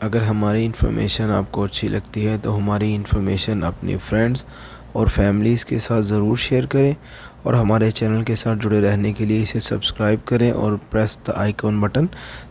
اگر ہماری انفارمیشن آپ کو اچھی لگتی ہے تو ہماری انفارمیشن اپنے فرینڈز اور فیملیز کے ساتھ ضرور شیئر کریں، اور ہمارے چینل کے ساتھ جڑے رہنے کے لیے اسے سبسکرائب کریں اور پریس دا آئیکن بٹن،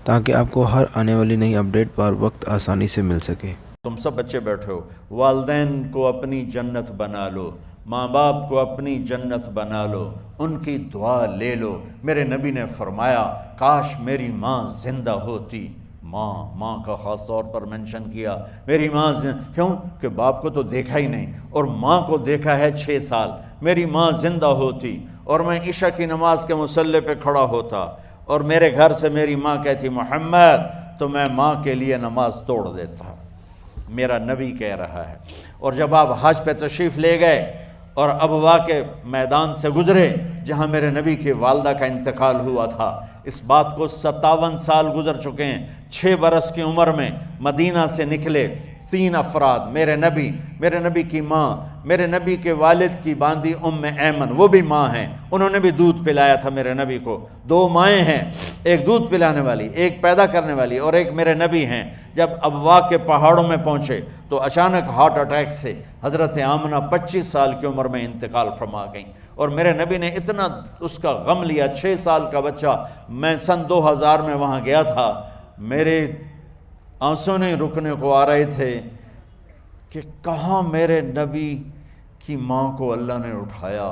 تاکہ آپ کو ہر آنے والی نئی اپڈیٹ بر وقت آسانی سے مل سکے۔ تم سب بچے بیٹھے ہو، والدین کو اپنی جنت بنا لو، ماں باپ کو اپنی جنت بنا لو، ان کی دعا لے لو۔ میرے نبی نے فرمایا کاش میری ماں زندہ ہوتی۔ ماں کا خاص طور پر منشن کیا، میری ماں کیوں کہ باپ کو تو دیکھا ہی نہیں، اور ماں کو دیکھا ہے 6 سال۔ میری ماں زندہ ہوتی اور میں عشاء کی نماز کے مصلی پہ کھڑا ہوتا، اور میرے گھر سے میری ماں کہتی محمد، تو میں ماں کے لیے نماز توڑ دیتا۔ میرا نبی کہہ رہا ہے۔ اور جب آپ حج پہ تشریف لے گئے اور ابوا کے میدان سے گزرے جہاں میرے نبی کی والدہ کا انتقال ہوا تھا، اس بات کو 57 سال گزر چکے ہیں۔ 6 برس کی عمر میں مدینہ سے نکلے 3 افراد، میرے نبی کی ماں، میرے نبی کے والد کی باندی ایمن، وہ بھی ماں ہیں، انہوں نے بھی دودھ پلایا تھا میرے نبی کو۔ 2 مائیں ہیں، ایک دودھ پلانے والی، ایک پیدا کرنے والی، اور ایک میرے نبی ہیں۔ جب ابوا کے پہاڑوں میں پہنچے تو اچانک ہارٹ اٹیک سے حضرت آمنہ 25 سال کی عمر میں انتقال فرما گئیں، اور میرے نبی نے اتنا اس کا غم لیا۔ 6 سال کا بچہ، میں سن 2000 میں وہاں گیا تھا، میرے آنسو نہیں رکنے کو آ رہے تھے کہ کہاں میرے نبی کی ماں کو اللہ نے اٹھایا،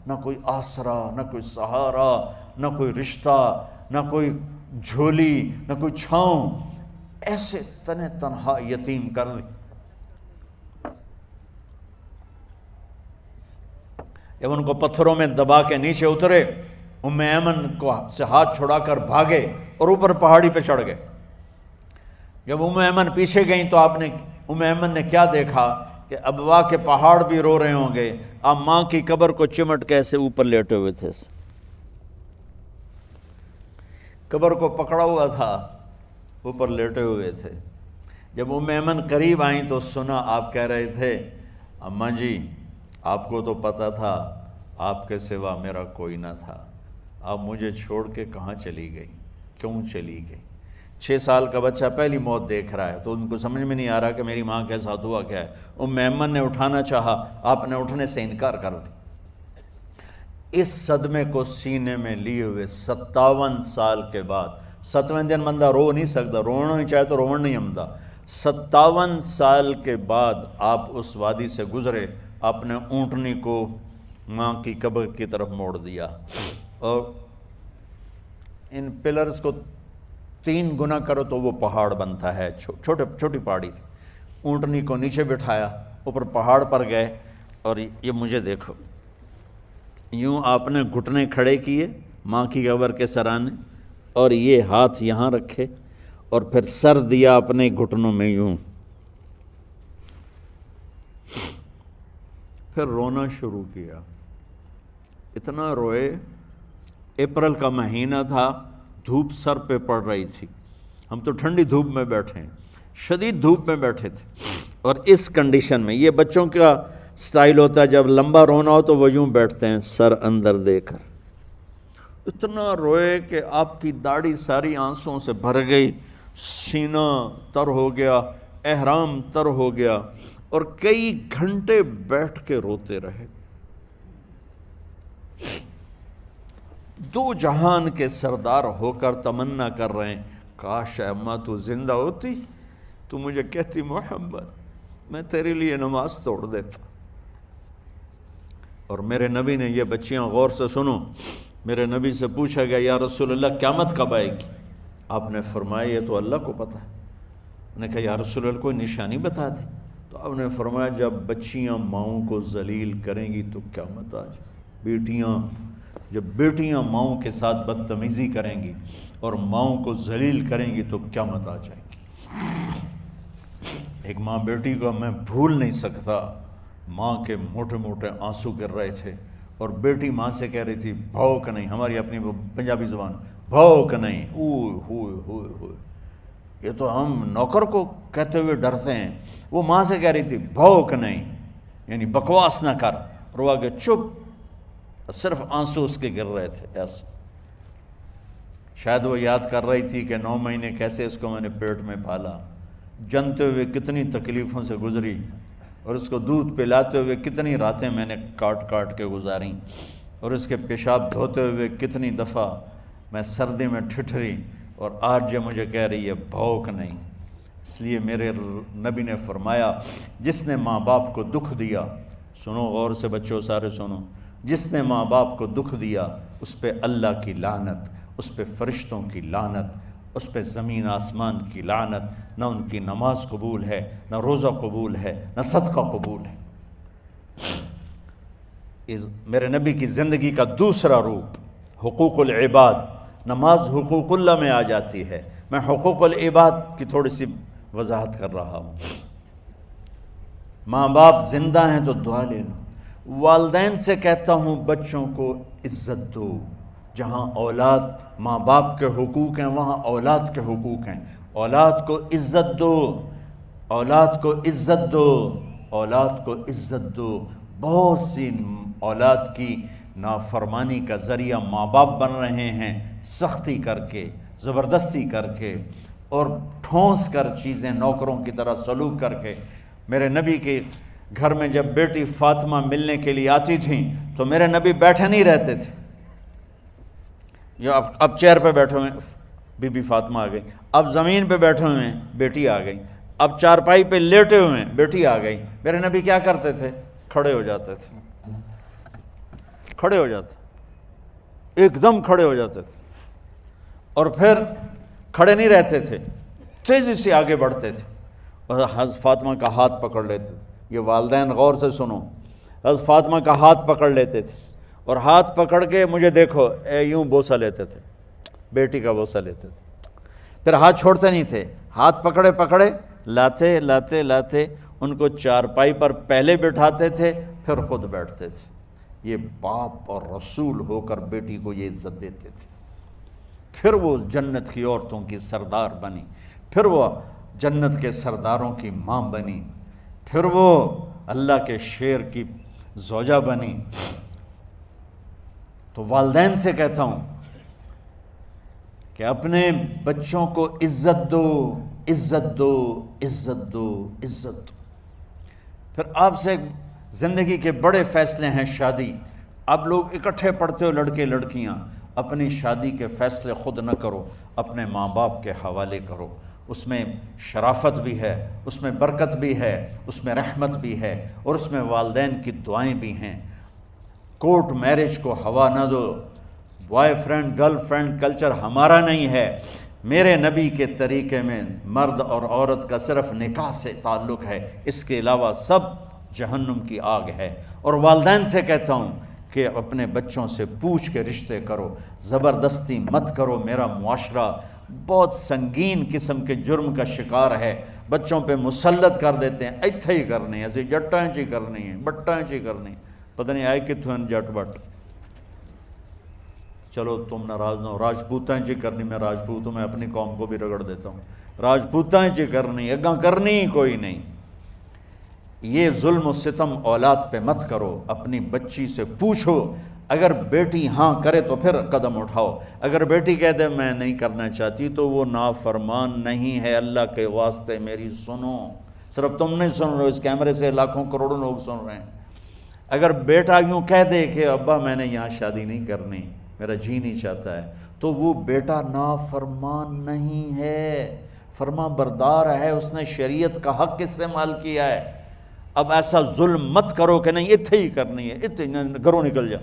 نہ کوئی آسرا، نہ کوئی سہارا، نہ کوئی رشتہ، نہ کوئی جھولی، نہ کوئی چھاؤں، ایسے تنہا یتیم کر دی۔ جب ان کو پتھروں میں دبا کے نیچے اترے، ایمن کو سے ہاتھ چھڑا کر بھاگے اور اوپر پہاڑی پہ چڑھ گئے۔ جب ایمن پیچھے گئیں تو ایمن نے کیا دیکھا کہ ابوا کے پہاڑ بھی رو رہے ہوں گے، اب ماں کی قبر کو چمٹ کے ایسے اوپر لیٹے ہوئے تھے، قبر کو پکڑا ہوا تھا، اوپر لیٹے ہوئے تھے۔ جب ایمن قریب آئیں تو سنا آپ کہہ رہے تھے اماں جی، آپ کو تو پتہ تھا آپ کے سوا میرا کوئی نہ تھا، آپ مجھے چھوڑ کے کہاں چلی گئی، کیوں چلی گئی؟ 6 سال کا بچہ پہلی موت دیکھ رہا ہے تو ان کو سمجھ میں نہیں آ رہا کہ میری ماں کے ساتھ ہوا کیا ہے۔ ایمن نے اٹھانا چاہا، آپ نے اٹھنے سے انکار کر دی۔ اس صدمے کو سینے میں لیے ہوئے 57 سال کے بعد، 7ویں دن بندہ رو نہیں سکتا، رونا ہی چاہے تو رونا نہیں آمدا، 57 سال کے بعد آپ اس وادی سے گزرے، اپنے اونٹنی کو ماں کی قبر کی طرف موڑ دیا، اور ان پلرز کو 3 گنا کرو تو وہ پہاڑ بنتا ہے، چھوٹی پہاڑی تھی۔ اونٹنی کو نیچے بٹھایا، اوپر پہاڑ پر گئے، اور یہ مجھے دیکھو، یوں آپ نے گھٹنے کھڑے کیے ماں کی قبر کے سرانے، اور یہ ہاتھ یہاں رکھے، اور پھر سر دیا اپنے گھٹنوں میں یوں، پھر رونا شروع کیا۔ اتنا روئے، اپریل کا مہینہ تھا، دھوپ سر پہ پڑ رہی تھی، ہم تو ٹھنڈی دھوپ میں بیٹھے ہیں، شدید دھوپ میں بیٹھے تھے، اور اس کنڈیشن میں یہ بچوں کا سٹائل ہوتا ہے، جب لمبا رونا ہو تو وہ یوں بیٹھتے ہیں سر اندر دے کر۔ اتنا روئے کہ آپ کی داڑھی ساری آنسوں سے بھر گئی، سینہ تر ہو گیا، احرام تر ہو گیا، اور کئی گھنٹے بیٹھ کے روتے رہے۔ 2 جہان کے سردار ہو کر تمنا کر رہے ہیں کاش اماں تو زندہ ہوتی، تو مجھے کہتی محمد میں تیرے لیے نماز توڑ دیتا۔ اور میرے نبی نے، یہ بچیاں غور سے سنو، میرے نبی سے پوچھا گیا یا رسول اللہ قیامت کب آئے گی؟ آپ نے فرمایا یہ تو اللہ کو پتہ ہے۔ میں نے کہا یا رسول اللہ کوئی نشانی بتا دیں، تو آپ نے فرمایا جب بچیاں ماؤں کو ذلیل کریں گی تو قیامت آ جائے۔ جب بیٹیاں ماؤں کے ساتھ بدتمیزی کریں گی اور ماؤں کو ذلیل کریں گی تو قیامت آ جائے گی۔ ایک ماں بیٹی کو میں بھول نہیں سکتا، ماں کے موٹے موٹے آنسو گر رہے تھے، اور بیٹی ماں سے کہہ رہی تھی بھوک نہیں، ہماری اپنی پنجابی زبان، بھوک نہیں، اوئے ہوئے ہوئے ہوئے، یہ تو ہم نوکر کو کہتے ہوئے ڈرتے ہیں، وہ ماں سے کہہ رہی تھی بھوک نہیں، یعنی بکواس نہ کر، رو کے چپ، صرف آنسو اس کے گر رہے تھے ایسے۔ شاید وہ یاد کر رہی تھی کہ 9 مہینے کیسے اس کو میں نے پیٹ میں پالا، جنتے ہوئے کتنی تکلیفوں سے گزری، اور اس کو دودھ پلاتے ہوئے کتنی راتیں میں نے کاٹ کاٹ کے گزاریں، اور اس کے پیشاب دھوتے ہوئے کتنی دفعہ میں سردی میں ٹھٹھری، اور آج یہ مجھے کہہ رہی ہے بھوک نہیں۔ اس لیے میرے نبی نے فرمایا جس نے ماں باپ کو دکھ دیا، سنو غور سے بچوں سارے سنو، جس نے ماں باپ کو دکھ دیا اس پہ اللہ کی لعنت، اس پہ فرشتوں کی لعنت، اس پہ زمین آسمان کی لعنت، نہ ان کی نماز قبول ہے، نہ روزہ قبول ہے، نہ صدقہ قبول ہے۔ میرے نبی کی زندگی کا دوسرا روپ حقوق العباد، نماز حقوق اللہ میں آ جاتی ہے، میں حقوق العباد کی تھوڑی سی وضاحت کر رہا ہوں۔ ماں باپ زندہ ہیں تو دعا لے لو۔ والدین سے کہتا ہوں بچوں کو عزت دو، جہاں اولاد ماں باپ کے حقوق ہیں وہاں اولاد کے حقوق ہیں، اولاد کو عزت دو، اولاد کو عزت دو، اولاد کو عزت دو۔ بہت سی اولاد کی نافرمانی کا ذریعہ ماں باپ بن رہے ہیں، سختی کر کے، زبردستی کر کے، اور ٹھونس کر چیزیں نوکروں کی طرح سلوک کر کے۔ میرے نبی کے گھر میں جب بیٹی فاطمہ ملنے کے لیے آتی تھیں تو میرے نبی بیٹھے نہیں رہتے تھے، یا اب چیئر پہ بیٹھے ہوئے بی بی فاطمہ آ گئی، اب زمین پہ بیٹھے ہوئے ہیں بیٹی آ گئی، اب چارپائی پہ لیٹے ہوئے ہیں بیٹی آ گئی۔ میرے نبی کیا کرتے تھے؟ کھڑے ہو جاتے تھے، کھڑے ہو جاتے، ایک دم کھڑے ہو جاتے تھے، اور پھر کھڑے نہیں رہتے تھے، تیزی سے آگے بڑھتے تھے اور حضرت فاطمہ کا ہاتھ پکڑ لیتے تھے۔ یہ والدین غور سے سنو، حضرت فاطمہ کا ہاتھ پکڑ لیتے تھے اور ہاتھ پکڑ کے مجھے دیکھو یوں بوسہ لیتے تھے، بیٹی کا بوسہ لیتے تھے، پھر ہاتھ چھوڑتے نہیں تھے، ہاتھ پکڑے پکڑے لاتے لاتے لاتے ان کو چارپائی پر پہلے بٹھاتے تھے پھر خود بیٹھتے تھے۔ یہ باپ اور رسول ہو کر بیٹی کو یہ عزت دیتے تھے۔ پھر وہ جنت کی عورتوں کی سردار بنی، پھر وہ جنت کے سرداروں کی ماں بنی، پھر وہ اللہ کے شیر کی زوجہ بنی۔ تو والدین سے کہتا ہوں کہ اپنے بچوں کو عزت دو، عزت دو، عزت دو، عزت دو۔ پھر آپ سے زندگی کے بڑے فیصلے ہیں شادی۔ اب لوگ اکٹھے پڑھتے ہو لڑکے لڑکیاں، اپنی شادی کے فیصلے خود نہ کرو، اپنے ماں باپ کے حوالے کرو۔ اس میں شرافت بھی ہے، اس میں برکت بھی ہے، اس میں رحمت بھی ہے، اور اس میں والدین کی دعائیں بھی ہیں۔ کورٹ میرج کو ہوا نہ دو، boy friend girl friend culture ہمارا نہیں ہے۔ میرے نبی کے طریقے میں مرد اور عورت کا صرف نکاح سے تعلق ہے، اس کے علاوہ سب جہنم کی آگ ہے۔ اور والدین سے کہتا ہوں کہ اپنے بچوں سے پوچھ کے رشتے کرو، زبردستی مت کرو۔ میرا معاشرہ بہت سنگین قسم کے جرم کا شکار ہے، بچوں پہ مسلط کر دیتے ہیں، ایتھے ہی کرنی ہے، جٹاں چی کرنی ہے، بٹاں چی کرنی، پتہ نہیں آئے کتوں ہیں جٹ بٹ۔ چلو تم ناراض نہ ہو، راجپوتاں چی کرنی، میں راجپوت ہوں، میں اپنی قوم کو بھی رگڑ دیتا ہوں، راجپوتاں چی کرنی، اگاں کرنی ہی کوئی نہیں۔ یہ ظلم و ستم اولاد پہ مت کرو، اپنی بچی سے پوچھو، اگر بیٹی ہاں کرے تو پھر قدم اٹھاؤ، اگر بیٹی کہہ دے میں نہیں کرنا چاہتی تو وہ نافرمان نہیں ہے۔ اللہ کے واسطے میری سنو، صرف تم نہیں سن رہے، اس کیمرے سے لاکھوں کروڑوں لوگ سن رہے ہیں۔ اگر بیٹا یوں کہہ دے کہ ابا میں نے یہاں شادی نہیں کرنی، میرا جی نہیں چاہتا ہے، تو وہ بیٹا نافرمان نہیں ہے، فرما بردار ہے، اس نے شریعت کا حق استعمال کیا ہے۔ اب ایسا ظلم مت کرو کہ نہیں اتھے ہی کرنی ہے، اتھے گھروں نکل جا۔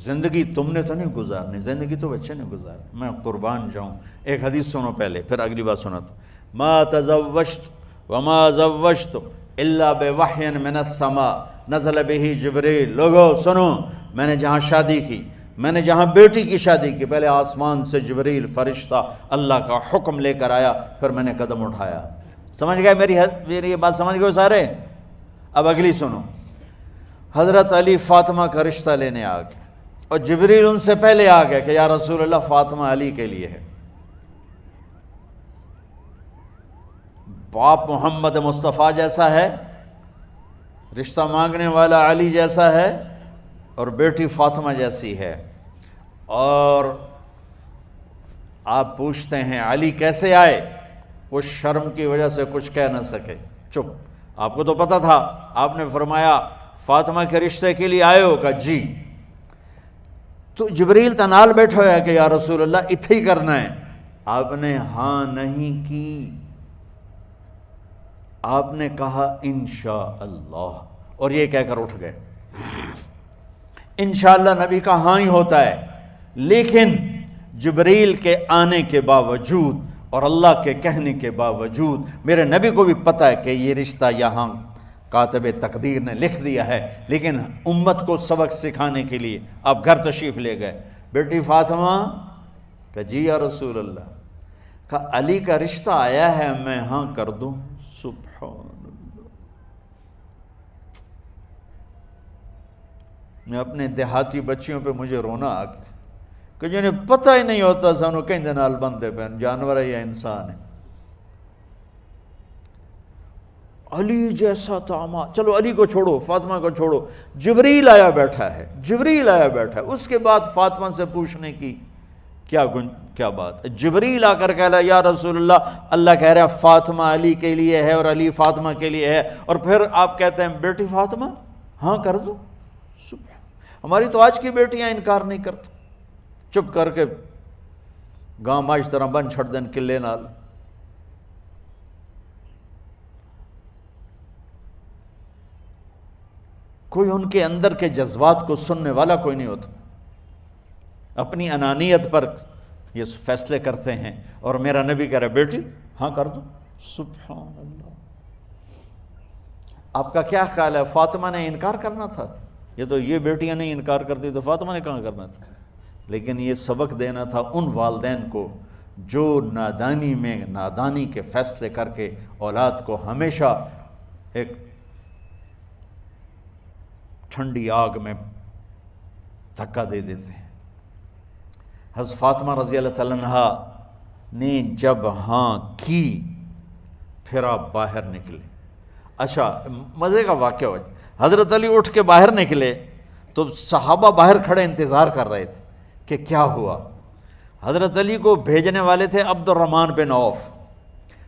زندگی تم نے تو نہیں گزارنی، زندگی تو بچے نے گزارنی، میں قربان جاؤں۔ ایک حدیث سنو پہلے، پھر اگلی بات سناتا ہوں۔ ما تزوجت وما زوجت الا بوحی من السماء نزل به جبریل۔ لوگو سنو، میں نے جہاں شادی کی، میں نے جہاں بیٹی کی شادی کی، پہلے آسمان سے جبریل فرشتہ اللہ کا حکم لے کر آیا، پھر میں نے قدم اٹھایا۔ سمجھ گئے میری یہ بات؟ سمجھ گئے سارے؟ اب اگلی سنو۔ حضرت علی فاطمہ کا رشتہ لینے آ گئے، اور جبریل ان سے پہلے آ گئے کہ یا رسول اللہ فاطمہ علی کے لیے ہے۔ باپ محمد مصطفیٰ جیسا ہے، رشتہ مانگنے والا علی جیسا ہے، اور بیٹی فاطمہ جیسی ہے۔ اور آپ پوچھتے ہیں علی کیسے آئے؟ وہ شرم کی وجہ سے کچھ کہہ نہ سکے، چپ۔ آپ کو تو پتہ تھا، آپ نے فرمایا فاطمہ کے رشتے کے لیے آئے ہو؟ کہا جی۔ تو جبریل تنال بیٹھا ہوا ہے کہ یا رسول اللہ اتھے ہی کرنا ہے۔ آپ نے ہاں نہیں کی، آپ نے کہا انشاءاللہ، اور یہ کہہ کر اٹھ گئے۔ انشاءاللہ نبی کا ہاں ہی ہوتا ہے، لیکن جبریل کے آنے کے باوجود اور اللہ کے کہنے کے باوجود میرے نبی کو بھی پتہ ہے کہ یہ رشتہ یہاں کاتب تقدیر نے لکھ دیا ہے، لیکن امت کو سبق سکھانے کے لیے آپ گھر تشریف لے گئے۔ بیٹی فاطمہ؟ کہ جی یا رسول اللہ۔ کہا علی کا رشتہ آیا ہے، میں ہاں کر دوں؟ سبحان اللہ۔ میں اپنے دیہاتی بچیوں پہ مجھے رونا آ گیا کہ جنہیں پتہ ہی نہیں ہوتا سانو کہیں دے نال بندے پہ جانور ہے یا انسان ہے۔ علی جیسا داماد، چلو علی کو چھوڑو، فاطمہ کو چھوڑو، جبریل آیا بیٹھا ہے، جبریل آیا بیٹھا ہے۔ اس کے بعد فاطمہ سے پوچھنے کی کیا بات ہے؟ جبریل آ کر کہہ رہا یا رسول اللہ، اللہ کہہ رہا فاطمہ علی کے لیے ہے اور علی فاطمہ کے لیے ہے، اور پھر آپ کہتے ہیں بیٹی فاطمہ ہاں کر دو؟ ہماری تو آج کی بیٹیاں انکار نہیں کرتی، چپ کر کے گاں ماش طرح بن چھڑ دین کلے نال۔ کوئی ان کے اندر کے جذبات کو سننے والا کوئی نہیں ہوتا، اپنی انانیت پر یہ فیصلے کرتے ہیں، اور میرا نبی کہہ رہا بیٹی ہاں کر دو۔ سبحان اللہ۔ آپ کا کیا خیال ہے فاطمہ نے انکار کرنا تھا؟ یہ بیٹیاں نہیں انکار کرتی تو فاطمہ نے کہاں کرنا تھا؟ لیکن یہ سبق دینا تھا ان والدین کو جو نادانی میں نادانی کے فیصلے کر کے اولاد کو ہمیشہ ایک ٹھنڈی آگ میں دھکا دے دیتے ہیں۔ حضرت فاطمہ رضی اللہ تعالیٰ عنہا نے جب ہاں کی، پھر آپ باہر نکلے۔ اچھا مزے کا واقعہ ہو، حضرت علی اٹھ کے باہر نکلے تو صحابہ باہر کھڑے انتظار کر رہے تھے کہ کیا ہوا۔ حضرت علی کو بھیجنے والے تھے عبد الرحمن بن عوف۔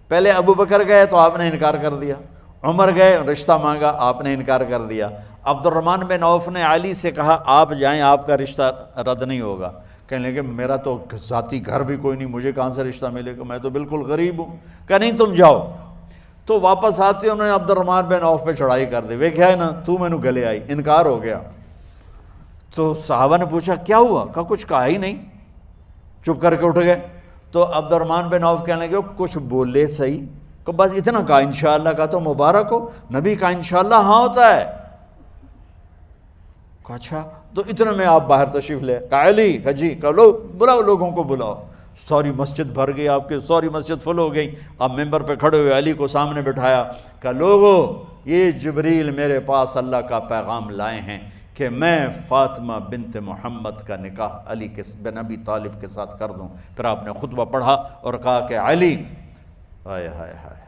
پہلے ابو بکر گئے تو آپ نے انکار کر دیا، عمر گئے رشتہ مانگا، آپ نے انکار کر دیا۔ عبد الرحمن بن عوف نے علی سے کہا آپ جائیں، آپ کا رشتہ رد نہیں ہوگا۔ کہنے لگے میرا تو ذاتی گھر بھی کوئی نہیں، مجھے کہاں سے رشتہ ملے گا، میں تو بالکل غریب ہوں۔ کہا نہیں تم جاؤ۔ تو واپس آتے انہوں نے عبد الرحمن بن عوف پہ چڑھائی کر دی، ویکھیا ہے نا تو میں نو گلے آئی، انکار ہو گیا۔ تو صحابہ نے پوچھا کیا ہوا؟ کہا کچھ کہا ہی نہیں، چپ کر کے اٹھ گئے۔ تو عبد الرحمن بن عوف کہنے لگے کچھ بولے صحیح، کہ بس اتنا کہا انشاءاللہ کا تو مبارک ہو، نبی کا انشاءاللہ ہاں ہوتا ہے۔ کہا اچھا، تو اتنے میں آپ باہر تشریف لے۔ کہا علی، کہا جی، کہا لو بلاؤ، لوگوں کو بلاؤ۔ ساری مسجد بھر گئی، آپ کی ساری مسجد فل ہو گئی۔ آپ ممبر پہ کھڑے ہوئے علی کو سامنے بٹھایا، کہا لوگو یہ جبریل میرے پاس اللہ کا پیغام لائے ہیں کہ میں فاطمہ بنت محمد کا نکاح علی بن ابی طالب کے ساتھ کر دوں۔ پھر آپ نے خطبہ پڑھا اور کہا کہ علی، ہائے ہائے ہائے،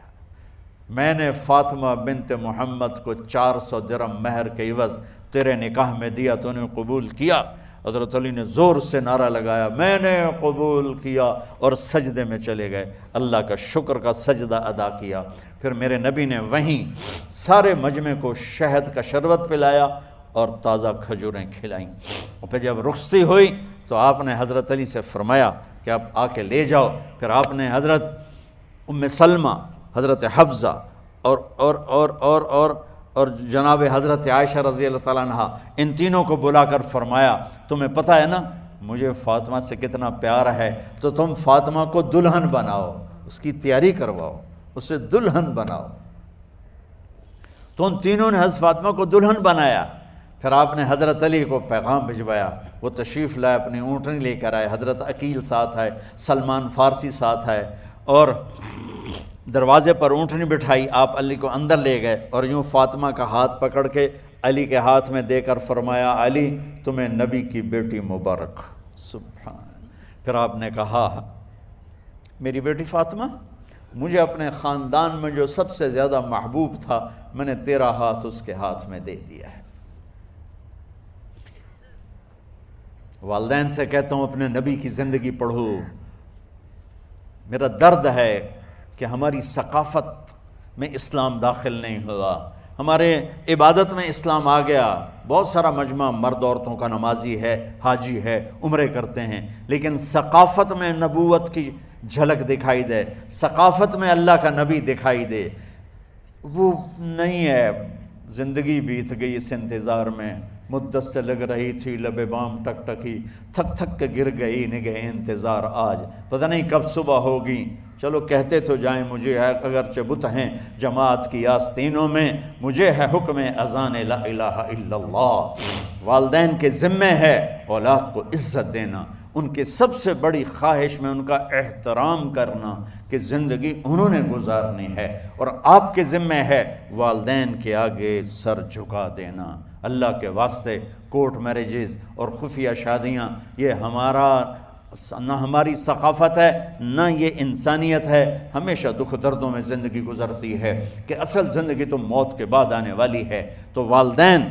میں نے فاطمہ بنت محمد کو 400 درہم مہر کے عوض تیرے نکاح میں دیا، تو نے قبول کیا؟ حضرت علی نے زور سے نعرہ لگایا میں نے قبول کیا، اور سجدے میں چلے گئے، اللہ کا شکر کا سجدہ ادا کیا۔ پھر میرے نبی نے وہیں سارے مجمع کو شہد کا شربت پلایا اور تازہ کھجوریں کھلائیں۔ اور پھر جب رخصتی ہوئی تو آپ نے حضرت علی سے فرمایا کہ آپ آ کے لے جاؤ۔ پھر آپ نے حضرت ام سلمہ، حضرت حفصہ اور جناب حضرت عائشہ رضی اللہ تعالیٰ عنہ، ان تینوں کو بلا کر فرمایا تمہیں پتہ ہے نا مجھے فاطمہ سے کتنا پیار ہے، تو تم فاطمہ کو دلہن بناؤ، اس کی تیاری کرواؤ، اسے دلہن بناؤ۔ تو ان تینوں نے حضرت فاطمہ کو دلہن بنایا۔ پھر آپ نے حضرت علی کو پیغام بھجوایا، وہ تشریف لائے، اپنی اونٹنی لے کر آئے، حضرت عقیل ساتھ ہے، سلمان فارسی ساتھ ہے، اور دروازے پر اونٹنی بٹھائی، آپ علی کو اندر لے گئے اور یوں فاطمہ کا ہاتھ پکڑ کے علی کے ہاتھ میں دے کر فرمایا علی تمہیں نبی کی بیٹی مبارک۔ سبحان۔ پھر آپ نے کہا میری بیٹی فاطمہ، مجھے اپنے خاندان میں جو سب سے زیادہ محبوب تھا میں نے تیرا ہاتھ اس کے ہاتھ میں دے دیا ہے۔ والدین سے کہتا ہوں اپنے نبی کی زندگی پڑھو، میرا درد ہے کہ ہماری ثقافت میں اسلام داخل نہیں ہوا، ہمارے عبادت میں اسلام آ گیا۔ بہت سارا مجمع مرد عورتوں کا نمازی ہے، حاجی ہے، عمرے کرتے ہیں، لیکن ثقافت میں نبوت کی جھلک دکھائی دے، ثقافت میں اللہ کا نبی دکھائی دے، وہ نہیں ہے۔ زندگی بیت گئی اس انتظار میں، مدت سے لگ رہی تھی لب بام ٹک ٹکی، تھک تھک کے گر گئی نگہ انتظار آج، پتہ نہیں کب صبح ہوگی۔ چلو کہتے تو جائیں مجھے ہے اگرچہ بت ہیں جماعت کی آستینوں میں، مجھے ہے حکم اذان لا الہ الا اللہ۔ والدین کے ذمہ ہے اولاد کو عزت دینا، ان کے سب سے بڑی خواہش میں ان کا احترام کرنا کہ زندگی انہوں نے گزارنی ہے، اور آپ کے ذمہ ہے والدین کے آگے سر جھکا دینا۔ اللہ کے واسطے کورٹ میرجز اور خفیہ شادیاں یہ نہ ہماری ثقافت ہے نہ یہ انسانیت ہے۔ ہمیشہ دکھ دردوں میں زندگی گزرتی ہے کہ اصل زندگی تو موت کے بعد آنے والی ہے۔ تو والدین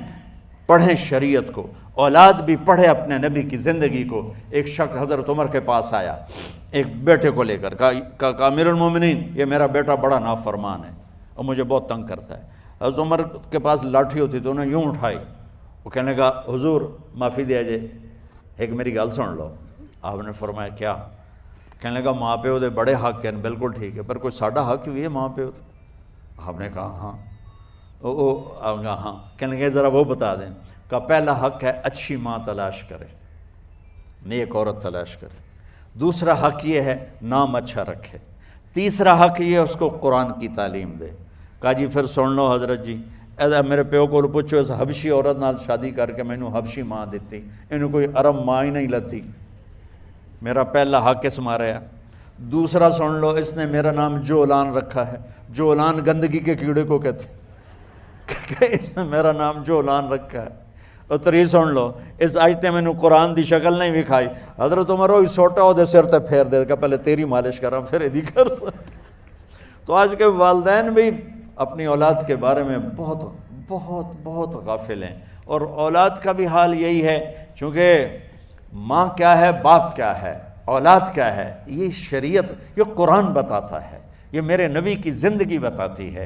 پڑھیں شریعت کو، اولاد بھی پڑھے اپنے نبی کی زندگی کو۔ ایک شخص حضرت عمر کے پاس آیا ایک بیٹے کو لے کر، کہا امیر المومنین یہ میرا بیٹا بڑا نافرمان ہے اور مجھے بہت تنگ کرتا ہے۔ حضرت عمر کے پاس لاٹھی ہوتی تو انہوں نے یوں اٹھائی، وہ کہنے لگا حضور معافی دیا جائے، ایک میری گل سن لو۔ آپ نے فرمایا کیا؟ کہنے لگا ماں پیو دے بڑے حق ہیں، بالکل ٹھیک ہے، پر کوئی ساڈا حق بھی ہے ماں پیو تے؟ آپ نے کہا ہاں۔ آپ نے کہا ہاں۔ کہنے لگے ذرا وہ بتا دیں۔ کہا پہلا حق ہے اچھی ماں تلاش کرے، نیک عورت تلاش کرے۔ دوسرا حق یہ ہے نام اچھا رکھے۔ تیسرا حق یہ ہے اس کو قرآن کی تعلیم دے۔ کہا جی پھر سن لو حضرت جی، میرے پیو کو پوچھو اس حبشی عورت نال شادی کر کے مینوں حبشی ماں دیتی، انہوں کوئی عرب ماں ہی نہیں لتی۔ میرا پہلا حق اس مارے ہے۔ دوسرا سن لو، اس نے میرا نام جولان رکھا ہے، جولان گندگی کے کیڑے کو کہتے کہ اس نے میرا نام جولان رکھا ہے۔ اور تری سن لو، اس آج تے مینوں قرآن دی شکل نہیں وکھائی۔ حضرت عمر ہوئی سوٹا وہ دے سر تے پھیر دے کہ پہلے تیری مالش کراں پھر ایدی کر سکتا۔ تو آج کے والدین بھی اپنی اولاد کے بارے میں بہت بہت بہت غافل ہیں، اور اولاد کا بھی حال یہی ہے، چونکہ ماں کیا ہے، باپ کیا ہے، اولاد کیا ہے، یہ شریعت، یہ قرآن بتاتا ہے، یہ میرے نبی کی زندگی بتاتی ہے۔